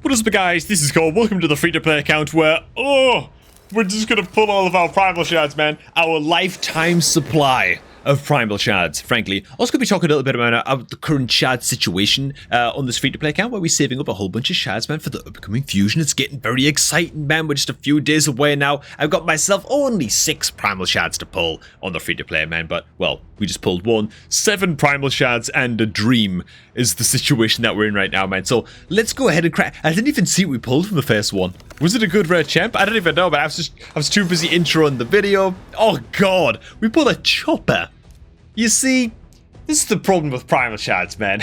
What is up, guys? This is Cole. Welcome to the free-to-play account where, we're just gonna pull all of our Primal Shards, man. Our lifetime supply of Primal Shards, frankly. Also gonna be talking a little bit about the current shard situation on this free-to-play account where we're saving up a whole bunch of shards, man, for the upcoming fusion. It's getting very exciting, man. We're just a few days away now. I've got myself only 6 Primal Shards to pull on the free-to-play, man, but, well, we just pulled 1. 7 Primal Shards and a dream is the situation that we're in right now, man. So let's go ahead and crack. I didn't even see what we pulled from the first one. Was it a good rare champ? I don't even know, but I was too busy introing the video. Oh god, we pulled a chopper. You see, this is the problem with Primal Shards, man.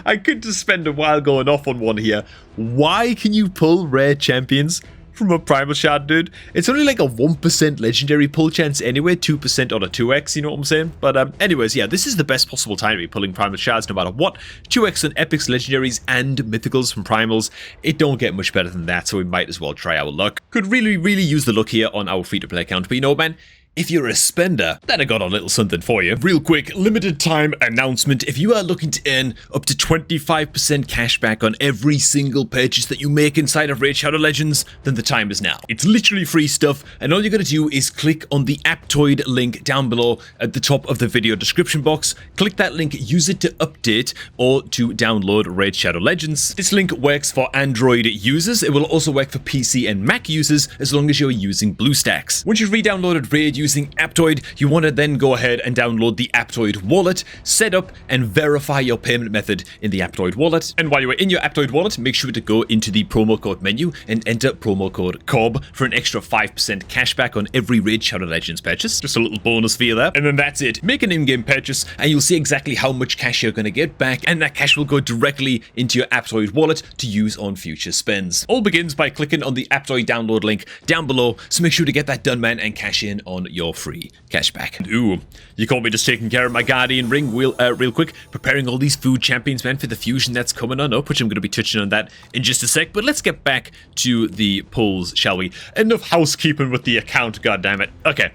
I could just spend a while going off on one here. Why can you pull rare champions from a Primal Shard, dude? It's only like a 1% legendary pull chance anyway, 2% on a 2x, you know what I'm saying? But anyways, yeah, this is the best possible time to be pulling Primal Shards no matter what. 2x on epics, legendaries, and mythicals from primals. It don't get much better than that, so we might as well try our luck. Could really use the luck here on our free-to-play account, but you know, man, if you're a spender, then I got a little something for you. Real quick, limited time announcement. If you are looking to earn up to 25% cash back on every single purchase that you make inside of Raid Shadow Legends, then the time is now. It's literally free stuff, and all you gotta do is click on the Aptoid link down below at the top of the video description box. Click that link, use it to update or to download Raid Shadow Legends. This link works for Android users. It will also work for PC and Mac users as long as you're using BlueStacks. Once you've re-downloaded Raid using Aptoid, you want to then go ahead and download the Aptoid wallet, set up and verify your payment method in the Aptoid wallet. And while you're in your Aptoid wallet, make sure to go into the promo code menu and enter promo code COB for an extra 5% cashback on every Raid Shadow Legends purchase. Just a little bonus for you there. And then that's it. Make an in-game purchase and you'll see exactly how much cash you're going to get back, and that cash will go directly into your Aptoid wallet to use on future spends. All begins by clicking on the Aptoid download link down below, so make sure to get that done, man, and cash in on your free cashback. Ooh, you caught me just taking care of my Guardian ring real quick, preparing all these food champions, man, for the fusion that's coming on up, which I'm going to be touching on that in just a sec. But let's get back to the pulls, shall we? Enough housekeeping with the account, goddammit. Okay,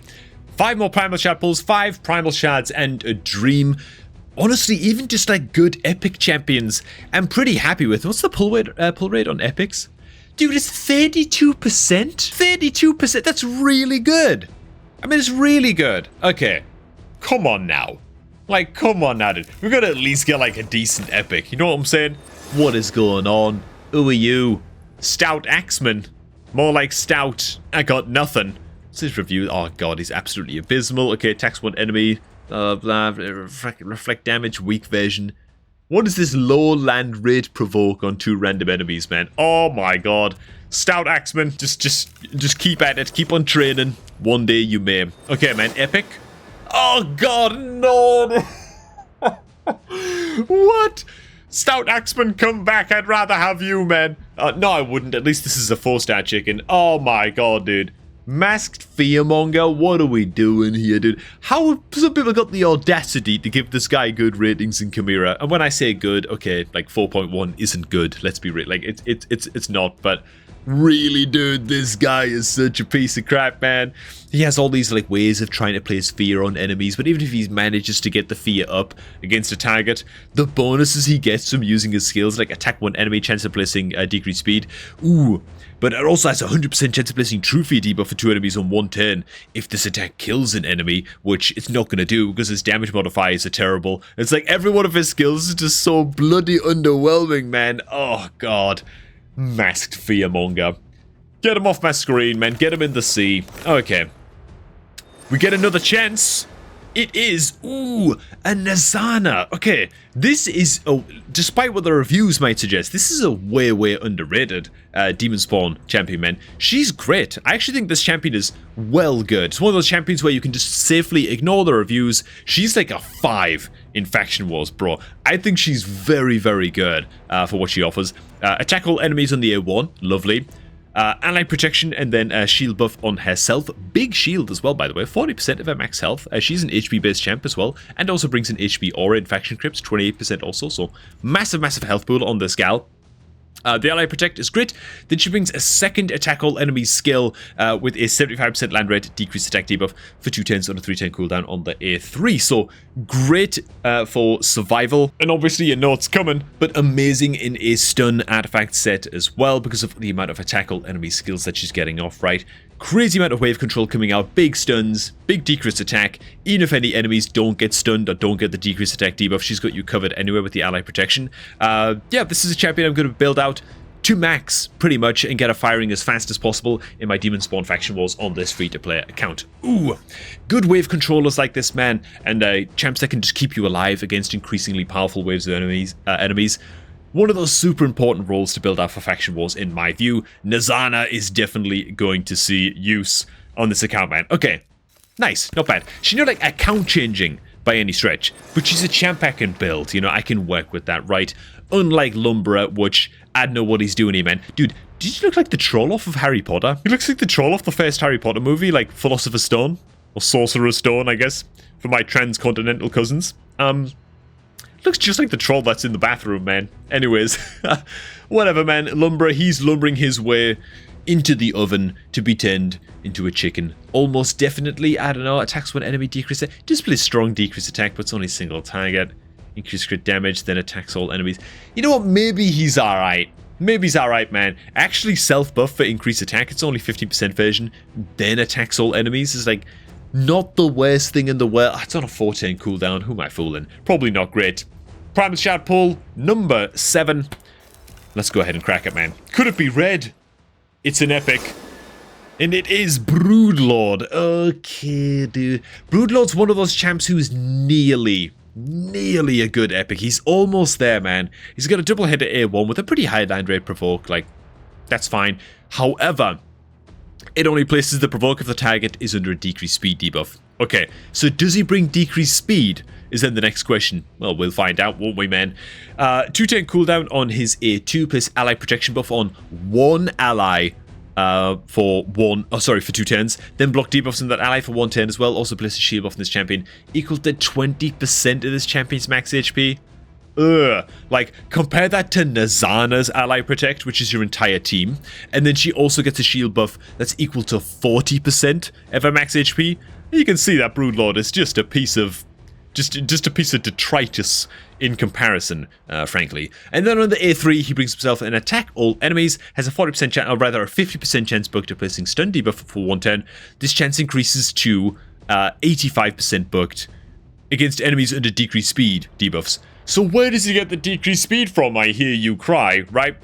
5 more Primal Shard pulls, 5 Primal Shards and a dream. Honestly, even just like good epic champions, I'm pretty happy with. What's the pull rate on epics? Dude, it's 32%? 32%, that's really good. I mean, it's really good. Okay, come on now. Like, come on now, dude. We're gonna at least get, like, a decent epic. You know what I'm saying? What is going on? Who are you? Stout Axeman. More like Stout. I got nothing. What's his review? Oh, God, he's absolutely abysmal. Okay, attacks one enemy. Blah, reflect damage, weak version. What does this low land rate provoke on 2 random enemies, man? Oh, my God. Stout Axeman, just keep at it, keep on training. One day you may. Okay, man, epic. Oh god, no. What? Stout Axeman, come back. I'd rather have you, man. No, I wouldn't. At least this is a 4-star chicken. Oh my god, dude. Masked Fearmonger, what are we doing here, dude? How have some people got the audacity to give this guy good ratings in Chimera? And when I say good, okay, like 4.1 isn't good. Let's be real. Like, it's not, but really, dude, this guy is such a piece of crap, man. He has all these like ways of trying to place fear on enemies, but even if he manages to get the fear up against a target, the bonuses he gets from using his skills, like attack one enemy, chance of placing decreased speed, ooh. But it also has a 100% chance of placing true fear debuff for 2 enemies on 1 turn if this attack kills an enemy, which it's not going to do because his damage modifiers are terrible. It's like every one of his skills is just so bloody underwhelming, man. Oh god. Masked Fearmonger. Get him off my screen, man. Get him in the sea. Okay. We get another chance. It is, ooh, a Nazana. Okay, this is, despite what the reviews might suggest, this is a way underrated Demon Spawn champion, man. She's great. I actually think this champion is well good. It's one of those champions where you can just safely ignore the reviews. She's like a 5 in Faction Wars, bro. I think she's very good for what she offers. Attack all enemies on the A1, lovely. Ally protection and then shield buff on herself. Big shield as well, by the way. 40% of her max health. She's an HP based champ as well, and also brings an HP aura in faction crypts, 28% also. So massive health pool on this gal. The Ally Protect is great. Then she brings a second attack all enemies skill with a 75% land rate, decreased attack debuff for 2 turns on a 3-turn cooldown on the A3. So great for survival. And obviously you know it's coming, but amazing in a stun artifact set as well because of the amount of attack all enemy skills that she's getting off, right? Crazy amount of wave control coming out, big stuns, big decreased attack. Even if any enemies don't get stunned or don't get the decreased attack debuff, she's got you covered anyway with the ally protection. Yeah, this is a champion I'm going to build out to max, pretty much, and get her firing as fast as possible in my Demon Spawn Faction Wars on this free-to-play account. Ooh, good wave controllers like this, man, and champs that can just keep you alive against increasingly powerful waves of enemies. One of those super important roles to build out for Faction Wars, in my view. Nazana is definitely going to see use on this account, man. Okay, nice, not bad. She's not like account changing by any stretch, but she's a champ I can build. You know, I can work with that, right? Unlike Lumbra, which I don't know what he's doing here, man. Dude, did you look like the troll off of Harry Potter? He looks like the troll off the first Harry Potter movie, like Philosopher's Stone, or Sorcerer's Stone, I guess, for my transcontinental cousins. Looks just like the troll that's in the bathroom, man. Anyways, whatever, man. Lumbra, he's lumbering his way into the oven to be turned into a chicken. Almost definitely, I don't know, attacks when enemy decrease it. Displays strong decrease attack, but it's only single target. Increase crit damage, then attacks all enemies. You know what? Maybe he's alright. Maybe he's alright, man. Actually, self-buff for increased attack. It's only 50% version. Then attacks all enemies is like not the worst thing in the world. It's on a 4-turn cooldown. Who am I fooling? Probably not great. Primal Shard pull number 7. Let's go ahead and crack it, man. Could it be red? It's an epic. And it is Broodlord. Okay, dude. Broodlord's one of those champs who's nearly a good epic. He's almost there, man. He's got a double header A1 with a pretty high land rate provoke. Like, that's fine. However, it only places the provoke if the target is under a decreased speed debuff. Okay, so does he bring decreased speed? Is then the next question. Well, we'll find out, won't we, man? 2-turn cooldown on his A2 plus ally protection buff on one ally for 2 turns. Then block debuffs on that ally for 1 turn as well. Also places shield buff on this champion equal to 20% of this champion's max HP. Like, compare that to Nazana's ally protect, which is your entire team, and then she also gets a shield buff that's equal to 40% of her max HP. You can see that Broodlord is just a piece of detritus in comparison, frankly. And then on the A3, he brings himself an attack all enemies, has a 40% chance, or rather a 50% chance booked of placing stun debuff for 1 turn. This chance increases to 85% booked against enemies under decreased speed debuffs. So where does he get the decreased speed from, I hear you cry, right?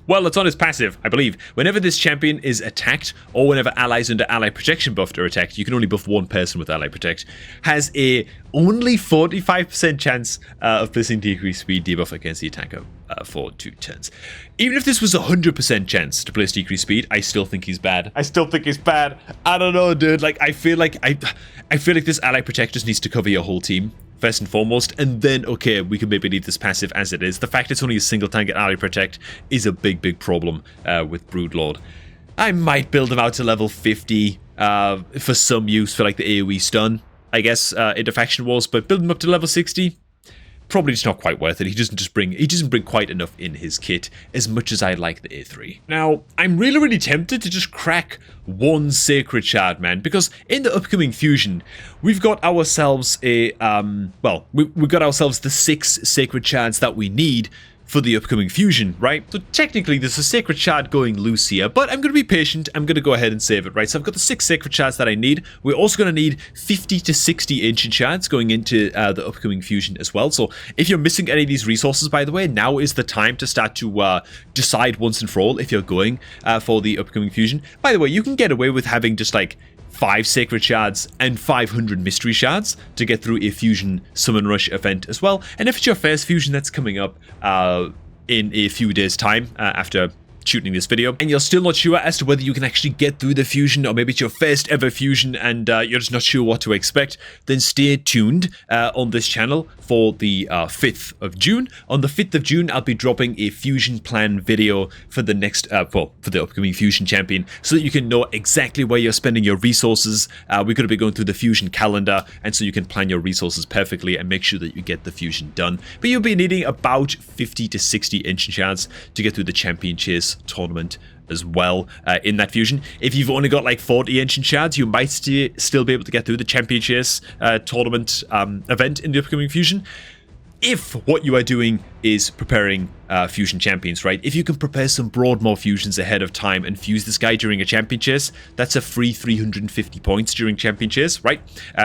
Well, it's on his passive, I believe. Whenever this champion is attacked, or whenever allies under ally protection buffed are attacked, you can only buff 1 person with ally protect, has a only 45% chance of placing decreased speed debuff against the attacker for 2 turns. Even if this was a 100% chance to place decreased speed, I still think he's bad. I don't know, dude. Like, I feel like this ally protect just needs to cover your whole team first and foremost, and then, okay, we can maybe leave this passive as it is. The fact it's only a single target ally protect is a big problem with Broodlord. I might build him out to level 50 for some use for like the AoE stun, I guess, into Faction Wars, but build him up to level 60, probably just not quite worth it. He doesn't bring quite enough in his kit as much as I like the A3. Now, I'm really tempted to just crack 1 Sacred Shard, man, because in the upcoming fusion, we've got ourselves we've got ourselves the 6 Sacred Shards that we need for the upcoming fusion, right? So technically there's a Sacred Shard going loose here, but I'm going to be patient. I'm going to go ahead and save it, right? So I've got the 6 Sacred Shards that I need. We're also going to need 50 to 60 Ancient Shards going into the upcoming fusion as well. So if you're missing any of these resources, by the way, now is the time to start to decide once and for all if you're going for the upcoming fusion. By the way, you can get away with having just like 5 Sacred Shards and 500 Mystery Shards to get through a Fusion Summon Rush event as well. And if it's your first fusion that's coming up in a few days' time, after shooting this video, and you're still not sure as to whether you can actually get through the fusion, or maybe it's your first ever fusion and you're just not sure what to expect, then stay tuned on this channel for the 5th of June. On the 5th of June, I'll be dropping a fusion plan video for the next, for the upcoming fusion champion, so that you can know exactly where you're spending your resources. We're going to be going through the fusion calendar, and so you can plan your resources perfectly and make sure that you get the fusion done. But you'll be needing about 50 to 60 ancient shards to get through the champion chase tournament as well in that fusion. If you've only got like 40 ancient shards, you might still be able to get through the champion chase tournament event in the upcoming fusion. If what you are doing is preparing fusion champions, right? If you can prepare some Broadmoor fusions ahead of time and fuse this guy during a champion chase, that's a free 350 points during champion chase, right?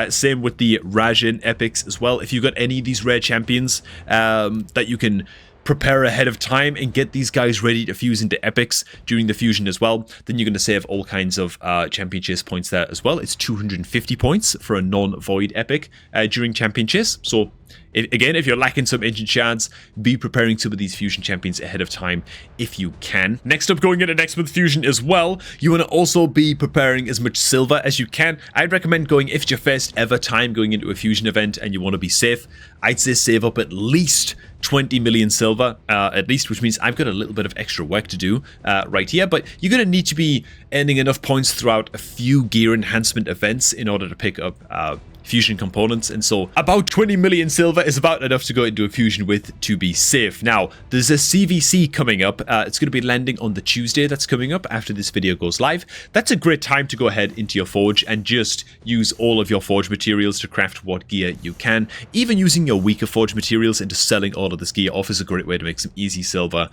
Same with the Rajan epics as well. If you've got any of these rare champions that you can prepare ahead of time and get these guys ready to fuse into epics during the fusion as well, then you're going to save all kinds of champion chase points there as well. It's 250 points for a non-void epic during champion chase. So again, if you're lacking some ancient shards, be preparing some of these fusion champions ahead of time if you can. Next up, going into next month fusion as well, you want to also be preparing as much silver as you can. I'd recommend going, if it's your first ever time going into a fusion event and you want to be safe, I'd say save up at least 20 million silver, at least, which means I've got a little bit of extra work to do right here, but you're going to need to be earning enough points throughout a few gear enhancement events in order to pick up fusion components, and so about 20 million silver is about enough to go into a fusion with to be safe. Now, there's a CVC coming up. It's going to be landing on the Tuesday that's coming up after this video goes live. That's a great time to go ahead into your forge and just use all of your forge materials to craft what gear you can. Even using your weaker forge materials into selling all of this gear off is a great way to make some easy silver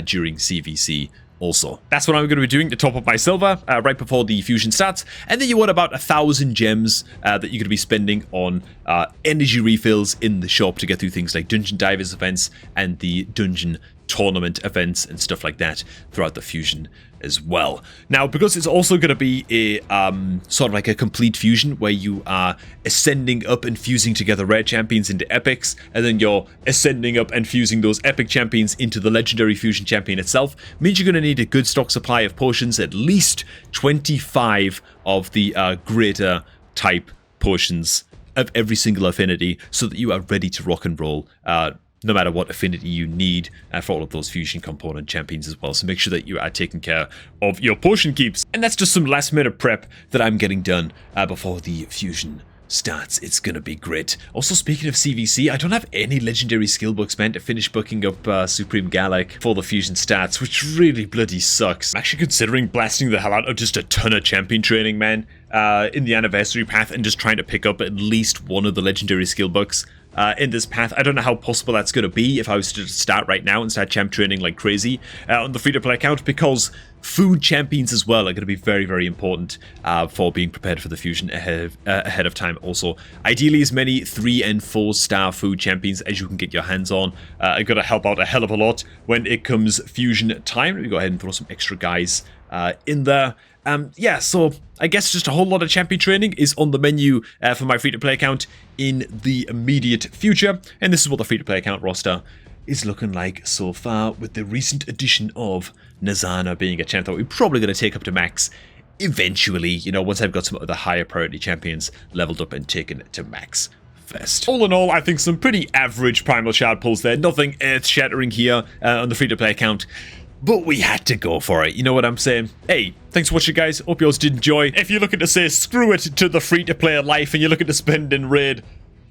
during CVC. Also, that's what I'm going to be doing to top up my silver right before the fusion starts. And then you want about 1,000 gems that you're going to be spending on energy refills in the shop to get through things like Dungeon Divers events and the Dungeon Tournament events and stuff like that throughout the fusion as well. Now, because it's also going to be a sort of like a complete fusion where you are ascending up and fusing together rare champions into epics, and then you're ascending up and fusing those epic champions into the legendary fusion champion itself, means you're going to need a good stock supply of potions, at least 25 of the greater type potions of every single affinity, so that you are ready to rock and roll no matter what affinity you need for all of those fusion component champions as well. So make sure that you are taking care of your potion keeps. And that's just some last minute prep that I'm getting done before the fusion starts. It's gonna be great. Also, speaking of CVC, I don't have any legendary skill books meant to finish booking up Supreme Gallic for the fusion starts, which really bloody sucks. I'm actually considering blasting the hell out of just a ton of champion training, man, in the anniversary path, and just trying to pick up at least one of the legendary skill books in this path. I don't know how possible that's going to be if I was to start right now and start champ training like crazy on the free-to-play account, because food champions as well are going to be very, very important for being prepared for the fusion ahead of time. Also, ideally as many 3 and 4 star food champions as you can get your hands on are going to help out a hell of a lot when it comes fusion time. Let me go ahead and throw some extra guys in there. Yeah, so I guess just a whole lot of champion training is on the menu for my free-to-play account in the immediate future, and this is what the free-to-play account roster is looking like so far, with the recent addition of Nazana being a champ that we're probably going to take up to max eventually, you know, once I've got some of the higher priority champions leveled up and taken to max first. All in all, I think some pretty average Primal Shard pulls there, nothing earth-shattering here on the free-to-play account. But we had to go for it, you know what I'm saying? Hey, thanks for watching, guys. Hope you guys did enjoy. If you're looking to say screw it to the free-to-play life and you're looking to spend in raid,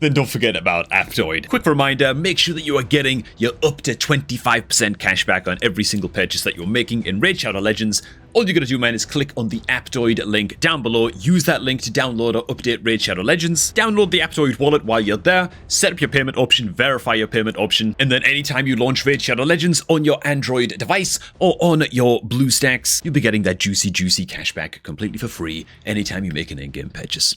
then don't forget about Aptoid. Quick reminder, make sure that you are getting your up to 25% cashback on every single purchase that you're making in Raid Shadow Legends. All you gotta do, man, is click on the Aptoid link down below. Use that link to download or update Raid Shadow Legends. Download the Aptoid wallet while you're there. Set up your payment option, verify your payment option, and then anytime you launch Raid Shadow Legends on your Android device or on your BlueStacks, you'll be getting that juicy cashback completely for free anytime you make an in-game purchase.